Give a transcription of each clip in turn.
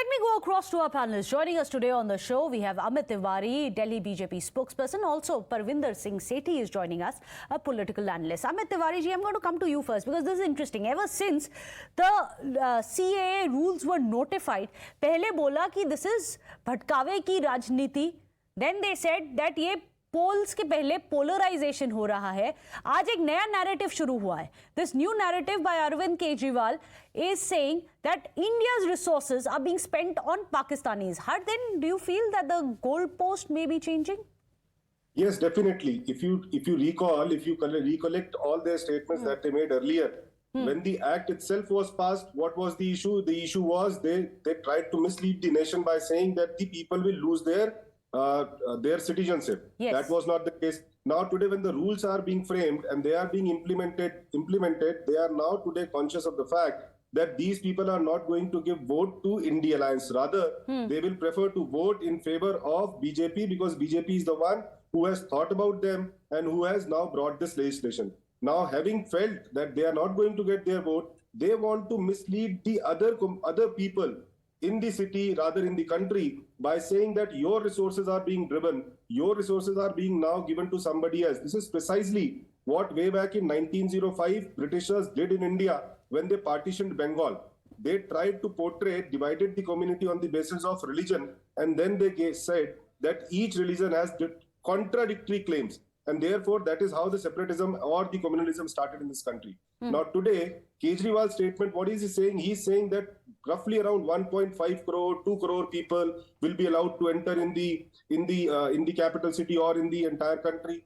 let me go across to our panelists. Joining us today on the show, we have Amit Tiwari, Delhi BJP spokesperson. Also, Parvinder Singh Sethi is joining us, a political analyst. Amit Tiwari ji, I'm going to come to you first because this is interesting. Ever since the CAA rules were notified, पहले बोला कि this is भटकावे की राजनीति. Then they said that ये poles के पहले polarisation हो रहा है. आज एक नया नैरेटिव शुरू हुआ है. This new narrative by Arvind Kejriwal is saying that India's resources are being spent on Pakistanis. How then do you feel that the goal post may be changing? Yes, definitely. If you recall, if you recollect all their statements that they made earlier, when the act itself was passed, what was the issue? The issue was they tried to mislead the nation by saying that the people will lose their citizenship. Yes. That was not the case. Now today, when the rules are being framed and they are being implemented, they are now today conscious of the fact that these people are not going to give vote to India Alliance. Rather, they will prefer to vote in favor of BJP because BJP is the one who has thought about them and who has now brought this legislation. Now, having felt that they are not going to get their vote, they want to mislead the other people in the city, rather in the country, by saying that your resources are being driven, your resources are being now given to somebody else. This is precisely what way back in 1905 Britishers did in India when they partitioned Bengal. They tried to portray, divided the community on the basis of religion, and then they said that each religion has contradictory claims. And therefore, that is how the separatism or the communalism started in this country. Now today, Kejriwal's statement, what is he saying? He's saying that roughly around 1.5 crore, 2 crore people will be allowed to enter in the capital city or in the entire country.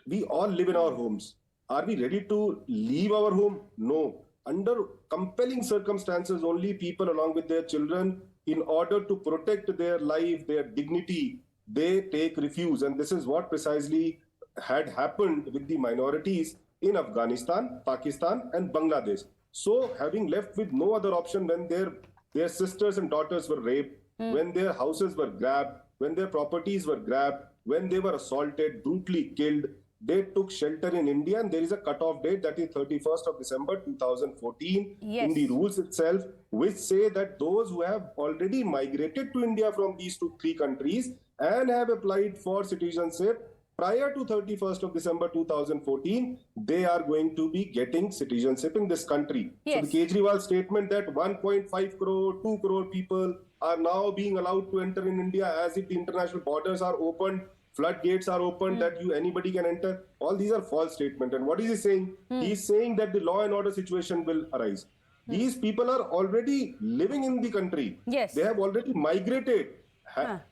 We all live in our homes. Are we ready to leave our home? No. Under compelling circumstances, only people along with their children, in order to protect their life, their dignity, they take refuge. And this is what precisely had happened with the minorities in Afghanistan, Pakistan and Bangladesh. So having left with no other option when their sisters and daughters were raped, when their houses were grabbed, when their properties were grabbed, when they were assaulted, brutally killed, they took shelter in India, and there is a cut-off date, that is 31st of December 2014 in the rules itself, which say that those who have already migrated to India from these three countries and have applied for citizenship prior to 31st of December 2014, they are going to be getting citizenship in this country. Yes. So the Kejriwal statement that 1.5 crore, 2 crore people are now being allowed to enter in India as if the international borders are open, floodgates are open, that anybody can enter. All these are false statements. And what is he saying? He's saying that the law and order situation will arise. These people are already living in the country. Yes. They have already migrated.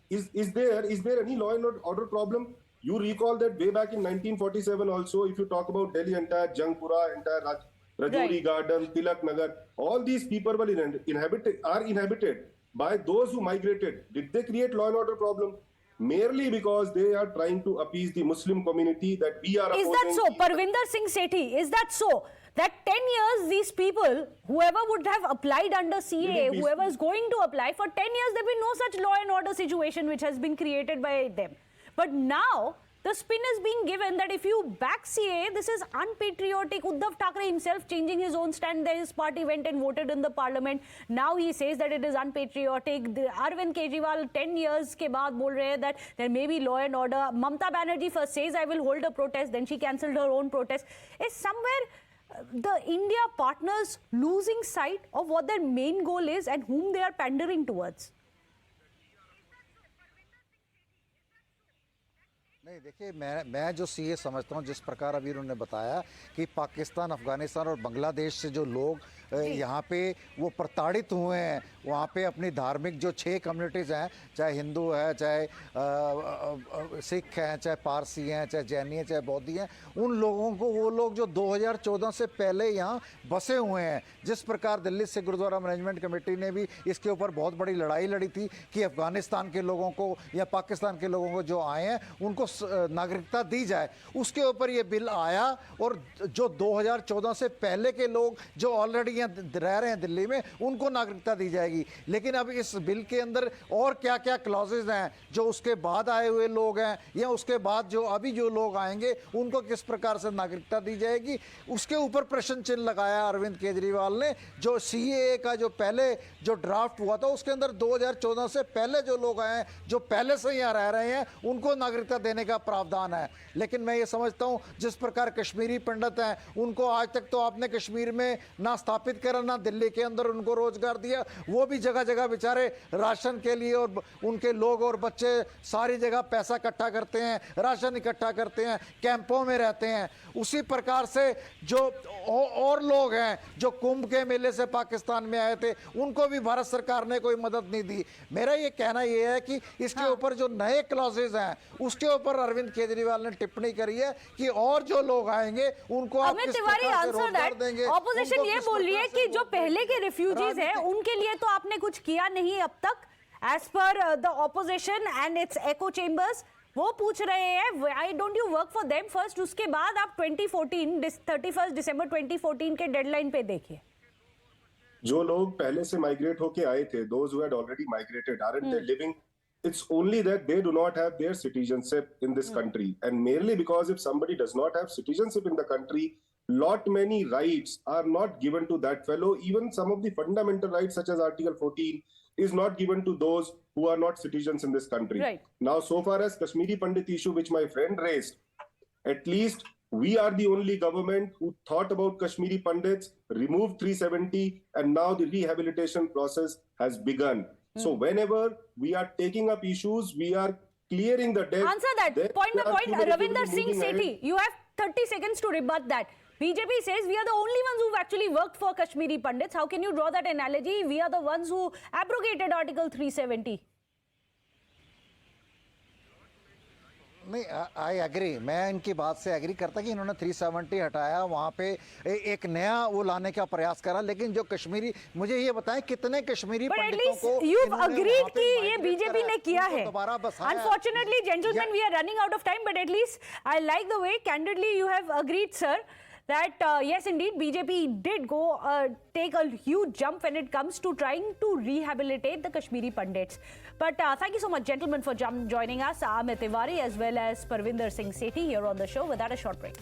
Is there any law and order problem? You recall that way back in 1947 also, if you talk about Delhi, entire Jangpura, entire Rajouri Garden, Tilak Nagar, all these people were inhabited by those who migrated. Did they create law and order problem? Merely because they are trying to appease the Muslim community that we are opposing. Is that so? Parvinder Singh Sethi, is that so? That 10 years, these people, whoever would have applied under CAA, whoever is going to apply, for 10 years there will be no such law and order situation which has been created by them. But now, the spin is being given that if you back CAA, this is unpatriotic. Uddhav Thackeray himself changing his own stand. There his party went and voted in the parliament. Now he says that it is unpatriotic. Arvind Kejriwal 10 years ke baad bol rahe that there may be law and order. Mamta Banerjee first says I will hold a protest. Then she cancelled her own protest. Is somewhere the India partners losing sight of what their main goal is and whom they are pandering towards? नहीं, देखिए मैं जो CA समझता हूँ, जिस प्रकार अभी उन्होंने बताया कि पाकिस्तान, अफगानिस्तान और बांग्लादेश से जो लोग यहाँ पे वो प्रताड़ित हुए हैं, वहाँ पे अपनी धार्मिक जो 6 कम्युनिटीज़ हैं, चाहे हिंदू है, चाहे सिख हैं, चाहे पारसी हैं, चाहे जैनी हैं, चाहे बौद्धी हैं, उन लोगों को, वो लोग जो 2014 से पहले यहाँ बसे हुए हैं, जिस प्रकार दिल्ली सिख गुरुद्वारा मैनेजमेंट कमेटी ने भी इसके ऊपर बहुत बड़ी लड़ाई लड़ी थी कि अफगानिस्तान के लोगों को या पाकिस्तान के लोगों को जो आए हैं उनको नागरिकता दी जाए, उसके ऊपर ये बिल आया। और जो 2014 से पहले के लोग जो ऑलरेडी यहाँ रह रहे हैं दिल्ली में, उनको नागरिकता दी जाएगी। लेकिन अब इस बिल के अंदर और क्या क्या क्लॉजेज हैं, जो उसके बाद आए हुए लोग हैं या उसके बाद जो अभी जो लोग आएंगे उनको किस प्रकार से नागरिकता दी जाएगी, उसके ऊपर प्रश्न चिन्ह लगाया अरविंद केजरीवाल ने। जो सीएए का जो पहले जो ड्राफ्ट हुआ था उसके अंदर 2014 से पहले जो लोग आए हैं, जो पहले से यहाँ रह रहे हैं, उनको नागरिकता देने का प्रावधान है। लेकिन मैं ये समझता हूँ जिस प्रकार कश्मीरी पंडित हैं, उनको आज तक तो आपने कश्मीर में ना स्थापित करा, ना दिल्ली के अंदर उनको रोजगार दिया। वो भी जगह जगह बेचारे राशन के लिए और उनके लोग और बच्चे सारी जगह पैसा इकट्ठा करते हैं, राशन इकट्ठा करते हैं, कैंपों में रहते हैं। उसी प्रकार से जो और लोग हैं जो कुंभ के मेले से पाकिस्तान में आए थे, उनको भी भारत सरकार ने कोई मदद नहीं दी। मेरा ये कहना ये है कि इसके ऊपर जो नए क्लॉजेज हैं उसके ऊपर अरविंद केजरीवाल ने टिप्पणी करी है कि और जो लोग आएंगे उनको आप किस प्रकार से रोजगार देंगे। ऑपोजिशन ये बोल रही है कि जो पहले के रिफ्यूजीज हैं उनके लिए तो आपने कुछ किया नहीं अब तक, as per the opposition and it's echo chambers. वो पूछ रहे हैं why don't you work for them first, उसके बाद आप 31 दिसंबर 2014 के डेडलाइन पे देखिए। जो लोग पहले से माइग्रेट होके आए थे, those who had already migrated, aren't they living? It's only that they do not have their citizenship in this country, and merely because if somebody does not have citizenship in the country, lot many rights are not given to that fellow. Even some of the fundamental rights such as Article 14 is not given to those who are not citizens in this country. Right. Now, so far as Kashmiri Pandit issue, which my friend raised, at least we are the only government who thought about Kashmiri Pandits, removed 370, and now the rehabilitation process has begun. So whenever we are taking up issues, we are clearing the debt. Answer that. Then Point we by are point, cumulatively Ravinder Singh moving ahead. Sethi, you have 30 seconds to rebut that. BJP says we are the only ones who've actually worked for Kashmiri Pandits. How can you draw that analogy? We are the ones who abrogated Article 370. नहीं, I agree, मैं इनकी बात से agree करता कि इन्होंने 370 हटाया, वहाँ पे एक नया वो लाने का प्रयास करा। लेकिन जो कश्मीरी, मुझे ये बताएं कितने कश्मीरी But at पंडितों least को you've इन्होंने agreed वहाँ पे कि ये migrate बीजेपी करा ने है, किया उनको है। दोबारा बसाया। Unfortunately, gentlemen, we are running out of time. But at least I like the way candidly you have agreed, sir, that yes, indeed, BJP did go take a huge jump when it comes to trying to rehabilitate the Kashmiri Pandits. But thank you so much, gentlemen, for joining us. Amit Tiwari as well as Parvinder Singh Sethi here on the show. Without a short break.